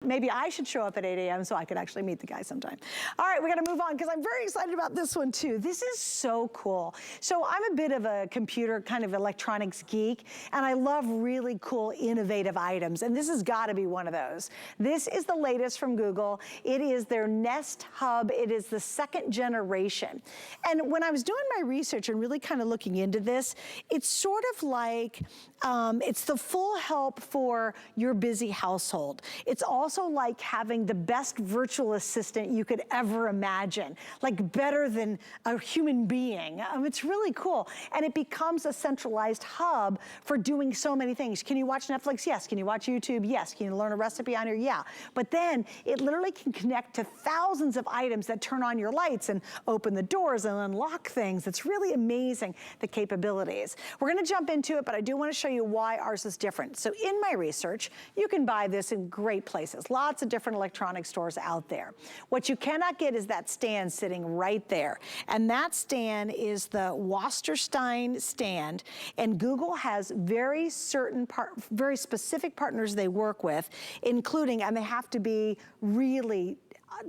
Maybe I should show up at 8 a.m. so I could actually meet the guy sometime. All right, we gotta move on because I'm very excited about this one too. This is so cool. So I'm a bit of a computer kind of electronics geek, and I love really cool, innovative items, and this has gotta be one of those. This is the latest from Google. It is their Nest Hub. It is the 2nd generation. And when I was doing my research and really kind of looking into this, it's sort of like, it's the full help for your busy household. It's also like having the best virtual assistant you could ever imagine, like better than a human being. It's really cool. And it becomes a centralized hub for doing so many things. Can you watch Netflix? Yes. Can you watch YouTube? Yes. Can you learn a recipe on here? Yeah. But then it literally can connect to thousands of items that turn on your lights and open the doors and unlock things. It's really amazing, the capabilities. We're gonna jump into it, but I do wanna show you why ours is different. So in my research, you can buy this in great places. Lots of different electronic stores out there. What you cannot get is that stand sitting right there. And that stand is the Wassterstein stand. And Google has very specific partners they work with, including, and they have to be really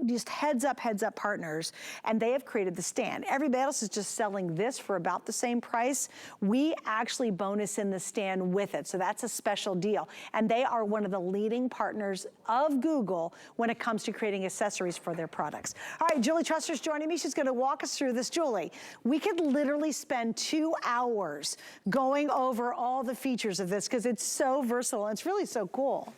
just heads up partners, and they have created the stand. Everybody else is just selling this for about the same price. We actually bonus in the stand with it, so that's a special deal. And they are one of the leading partners of Google when it comes to creating accessories for their products. All right, Julie Truster's joining me. She's gonna walk us through this. Julie, we could literally spend 2 hours going over all the features of this because it's so versatile and it's really so cool.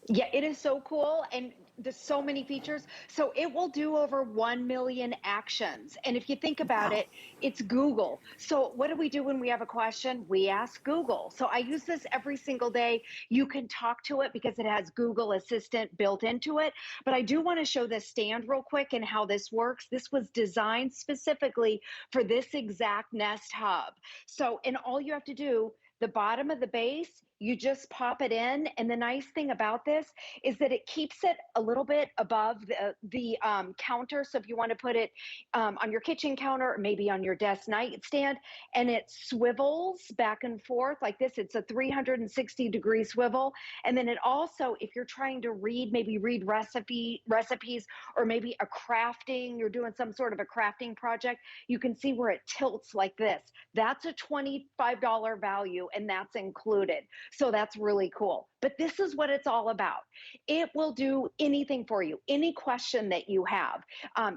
Yeah, it is so cool, and there's so many features. So it will do over 1 million actions. And if you think about it, it's Google. So what do we do when we have a question? We ask Google. So I use this every single day. You can talk to it because it has Google Assistant built into it. But I do want to show this stand real quick and how this works. This was designed specifically for this exact Nest Hub. So, and all you have to do, the bottom of the base, you just pop it in. And the nice thing about this is that it keeps it a little bit above the counter. So if you want to put it on your kitchen counter, or maybe on your desk nightstand, and it swivels back and forth like this, it's a 360-degree swivel. And then it also, if you're trying to read, maybe read recipes, or maybe a crafting, you're doing some sort of a crafting project, you can see where it tilts like this. That's a $25 value, and that's included. So that's really cool. But this is what it's all about. It will do anything for you, any question that you have.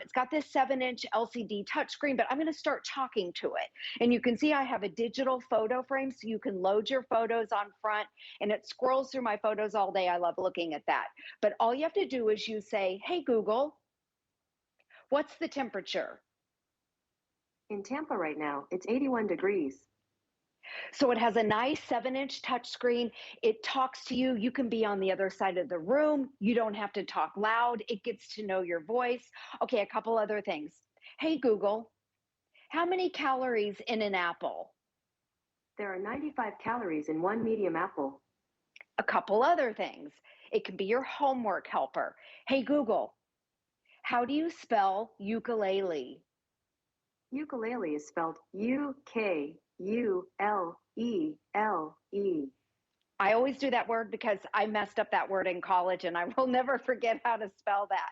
It's got this 7-inch LCD touchscreen, but I'm going to start talking to it. And you can see I have a digital photo frame, so you can load your photos on front, and it scrolls through my photos all day. I love looking at that. But all you have to do is you say, hey, Google, what's the temperature? In Tampa right now, it's 81 degrees. So it has a nice 7-inch touchscreen. It talks to you. You can be on the other side of the room. You don't have to talk loud. It gets to know your voice. Okay, a couple other things. Hey, Google, how many calories in an apple? There are 95 calories in 1 medium apple. A couple other things. It can be your homework helper. Hey, Google, how do you spell ukulele? Ukulele is spelled U-K-U-L-E-L-E. I always do that word because I messed up that word in college, and I will never forget how to spell that.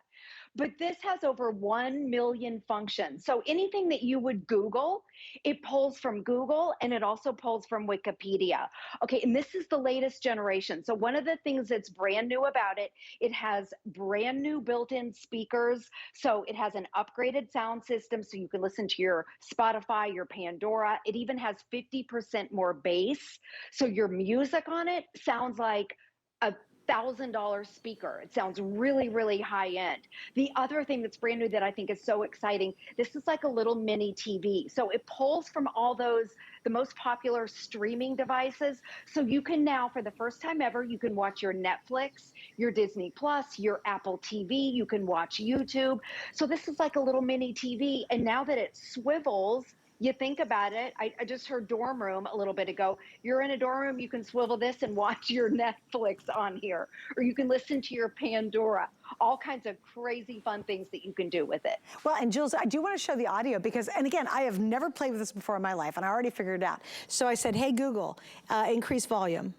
But this has over 1 million functions. So anything that you would Google, it pulls from Google, and it also pulls from Wikipedia. Okay, and this is the latest generation. So one of the things that's brand new about it, it has brand new built-in speakers. So it has an upgraded sound system, so you can listen to your Spotify, your Pandora. It even has 50% more bass. So your music on it sounds like a $1,000 speaker. It sounds really, really high end. The other thing that's brand new that I think is so exciting, this is like a little mini TV. So it pulls from all those, the most popular streaming devices. So you can now, for the first time ever, you can watch your Netflix, your Disney Plus, your Apple TV, you can watch YouTube. So this is like a little mini TV. And now that it swivels, you think about it, I just heard dorm room a little bit ago. You're in a dorm room, you can swivel this and watch your Netflix on here, or you can listen to your Pandora. All kinds of crazy fun things that you can do with it. Well, and Jules, I do want to show the audio because, and again, I have never played with this before in my life, and I already figured it out. So I said, hey, Google, increase volume.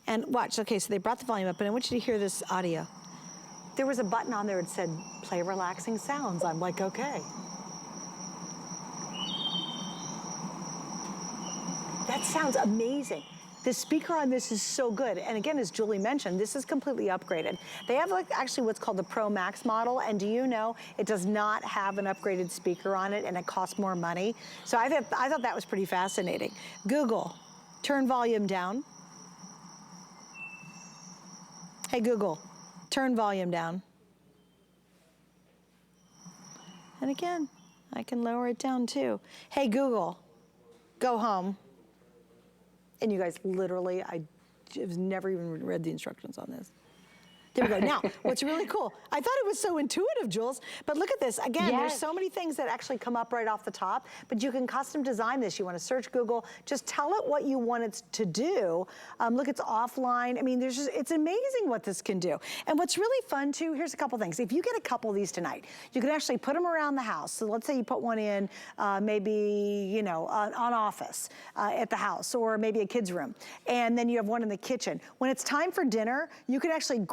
And watch, okay, so they brought the volume up, and I want you to hear this audio. There was a button on there that said, play relaxing sounds. I'm like, okay. That sounds amazing. The speaker on this is so good. And again, as Julie mentioned, this is completely upgraded. They have like actually what's called the Pro Max model. And do you know, it does not have an upgraded speaker on it and it costs more money. So I thought that was pretty fascinating. Google, turn volume down. Hey Google, turn volume down. And again, I can lower it down too. Hey Google, go home. And you guys, literally, I've never even read the instructions on this. There we go. Now, what's really cool, I thought it was so intuitive, Jules, but look at this. Again, there's so many things that actually come up right off the top, but you can custom design this. You want to search Google, just tell it what you want it to do. Look, it's offline. I mean, it's amazing what this can do. And what's really fun too, here's a couple things. If you get a couple of these tonight, you can actually put them around the house. So let's say you put one in maybe, you know, on office at the house, or maybe a kid's room. And then you have one in the kitchen. When it's time for dinner, you can actually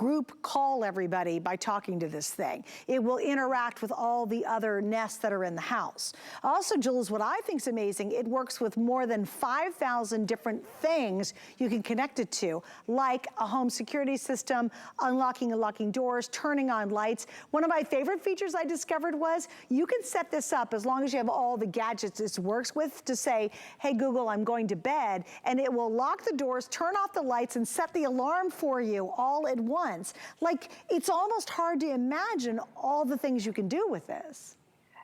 call everybody by talking to this thing. It will interact with all the other nests that are in the house. Also, Jules, what I think is amazing, it works with more than 5,000 different things you can connect it to, like a home security system, unlocking and locking doors, turning on lights. One of my favorite features I discovered was you can set this up as long as you have all the gadgets this works with to say, hey Google, I'm going to bed, and it will lock the doors, turn off the lights, and set the alarm for you all at once. Like, it's almost hard to imagine all the things you can do with this.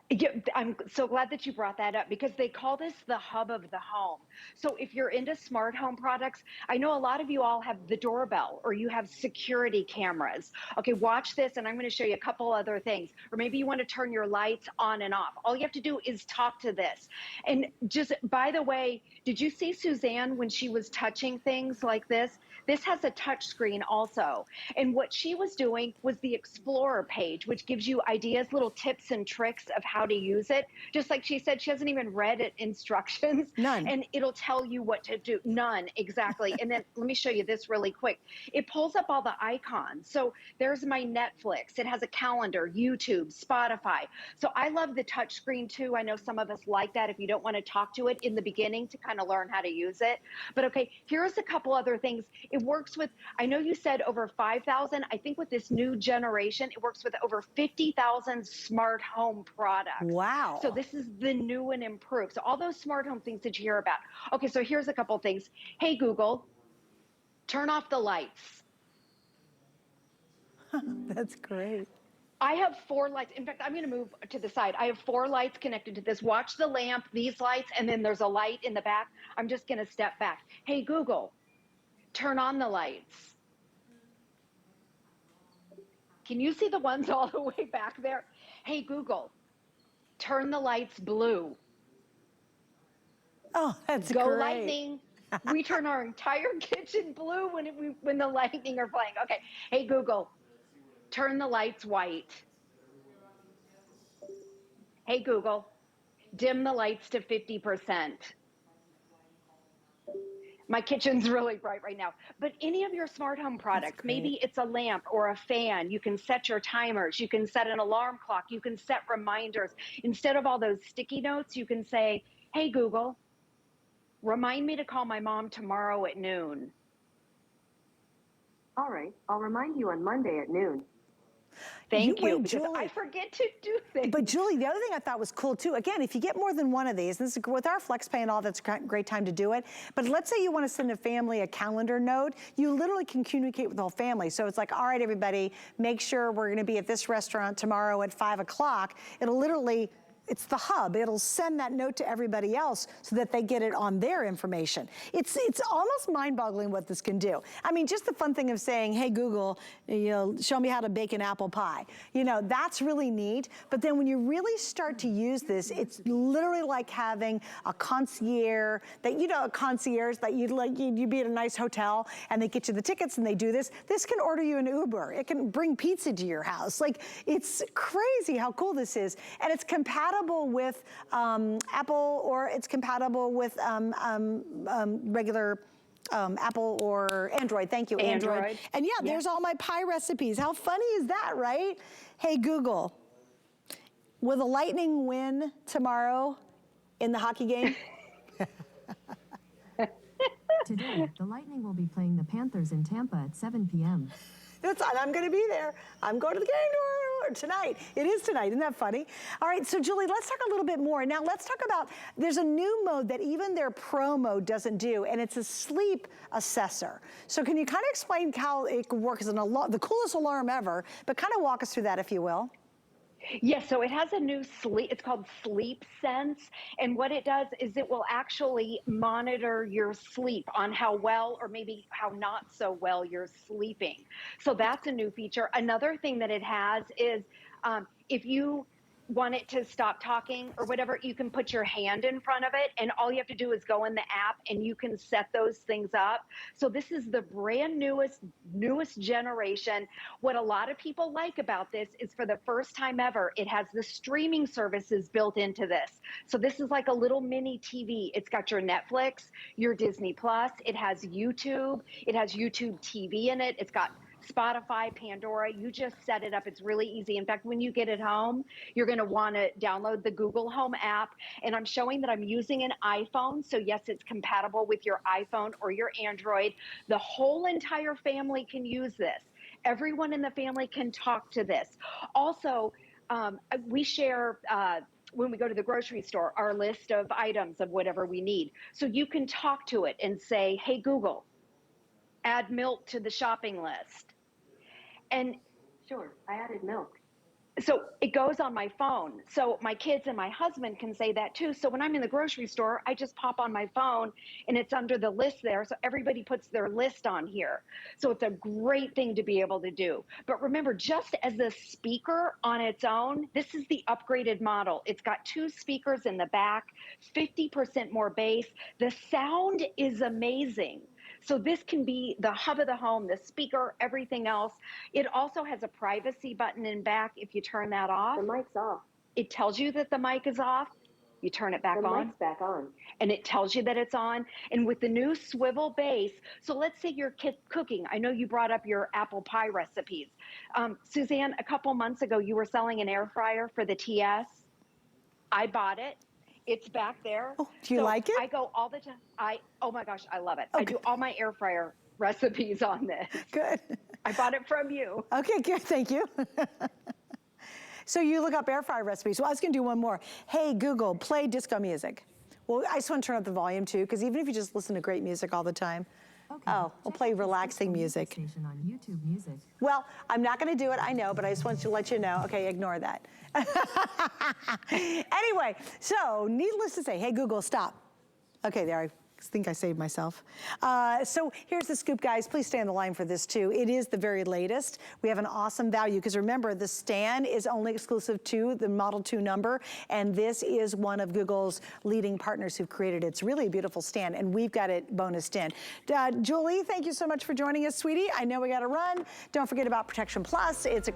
Yeah, I'm so glad that you brought that up because they call this the hub of the home. So if you're into smart home products, I know a lot of you all have the doorbell or you have security cameras. Okay, watch this and I'm going to show you a couple other things. Or maybe you want to turn your lights on and off. All you have to do is talk to this. And just, by the way, did you see Suzanne when she was touching things like this? This has a touch screen also. And what she was doing was the Explorer page, which gives you ideas, little tips and tricks of how to use it. Just like she said, she hasn't even read it instructions. None. And it'll tell you what to do. None, exactly. And then let me show you this really quick. It pulls up all the icons. So there's my Netflix. It has a calendar, YouTube, Spotify. So I love the touch screen too. I know some of us like that if you don't want to talk to it in the beginning to kind of learn how to use it. But okay, here's a couple other things. It works with, I know you said over 5,000. I think with this new generation, it works with over 50,000 smart home products. Wow. So this is the new and improved. So all those smart home things that you hear about. Okay, so here's a couple things. Hey, Google, turn off the lights. That's great. I have 4 lights. In fact, I'm going to move to the side. I have 4 lights connected to this. Watch the lamp, these lights, and then there's a light in the back. I'm just going to step back. Hey, Google, turn on the lights. Can you see the ones all the way back there? Hey, Google, turn the lights blue. Oh, that's Go great. lightning. We turn our entire kitchen blue when the lightning are playing. Okay. Hey, Google, turn the lights white. Hey, Google, dim the lights to 50%. My kitchen's really bright right now. But any of your smart home products, maybe it's a lamp or a fan, you can set your timers, you can set an alarm clock, you can set reminders. Instead of all those sticky notes, you can say, hey, Google, remind me to call my mom tomorrow at noon. All right, I'll remind you on Monday at noon. Thank you, Wait, because Julie. I forget to do things. But Julie, the other thing I thought was cool too, again, if you get more than one of these, this is with our FlexPay and all, that's a great time to do it. But let's say you want to send a family a calendar note, you literally can communicate with the whole family. So it's like, all right, everybody, make sure we're going to be at this restaurant tomorrow at 5 o'clock. It'll literally, it's the hub. It'll send that note to everybody else so that they get it on their information. It's almost mind-boggling what this can do. I mean, just the fun thing of saying, hey, Google, you know, show me how to bake an apple pie. You know, that's really neat. But then when you really start to use this, it's literally like having a concierge that, you know, a concierge that you'd be at a nice hotel and they get you the tickets and they do this. This can order you an Uber. It can bring pizza to your house. Like, it's crazy how cool this is. And it's compatible with Apple, or it's compatible with regular Apple or Android. Thank you, Android. And yeah, there's all my pie recipes. How funny is that, right? Hey, Google, will the Lightning win tomorrow in the hockey game? Today, the Lightning will be playing the Panthers in Tampa at 7 p.m. I'm going to be there. I'm going to the game tonight. It is tonight. Isn't that funny? All right, so Julie, let's talk a little bit more. Now, let's talk about, there's a new mode that even their Pro mode doesn't do, and it's a sleep assessor. So can you kind of explain how it works as the coolest alarm ever, but kind of walk us through that, if you will? Yes, so it has a new sleep, it's called Sleep Sense. And what it does is it will actually monitor your sleep on how well or maybe how not so well you're sleeping. So that's a new feature. Another thing that it has is if you want it to stop talking or whatever, you can put your hand in front of it and all you have to do is go in the app and you can set those things up. So this is the brand newest generation. What a lot of people like about this is for the first time ever, it has the streaming services built into this. So this is like a little mini TV. It's got your Netflix, your Disney Plus, it has YouTube TV in it. It's got Spotify, Pandora, you just set it up. It's really easy. In fact, when you get it home, you're going to want to download the Google Home app. And I'm showing that I'm using an iPhone. So yes, it's compatible with your iPhone or your Android. The whole entire family can use this. Everyone in the family can talk to this. Also, we share when we go to the grocery store, our list of items of whatever we need. So you can talk to it and say, hey, Google, add milk to the shopping list. And Sure, I added milk. so it goes on my phone. So my kids and my husband can say that too. So when I'm in the grocery store, I just pop on my phone and it's under the list there. So everybody puts their list on here. So it's a great thing to be able to do. But remember, just as a speaker on its own, this is the upgraded model. It's got 2 speakers in the back, 50% more bass. The sound is amazing. So this can be the hub of the home, the speaker, everything else. It also has a privacy button in back. If you turn that off, The mic's off. it tells you that the mic is off. You turn it back The on. mic's back on. And it tells you that it's on. And with the new swivel base, so let's say you're cooking. I know you brought up your apple pie recipes. Suzanne, a couple months ago, you were selling an air fryer for the TS. I bought it. It's back there. Oh, do you like it? I go all the time. Oh my gosh, I love it. Okay. I do all my air fryer recipes on this. Good. I bought it from you. Okay, good, thank you. So you look up air fryer recipes. Well, I was gonna do one more. Hey, Google, play disco music. Well, I just wanna turn up the volume too, because even if you just listen to great music all the time, Okay, we'll play relaxing music. Station on YouTube Music. Well, I'm not gonna do it, I know, but I just want to let you know. Okay, ignore that. Anyway, so needless to say, hey, Google, stop. Okay, there, I think I saved myself. So here's the scoop, guys. Please stay on the line for this too. It is the very latest. We have an awesome value because remember, the stand is only exclusive to the Model 2 number, and this is one of Google's leading partners who've created it. It's really a beautiful stand, and we've got it bonused in. Julie, thank you so much for joining us, sweetie. I know we got to run. Don't forget about Protection Plus. It's a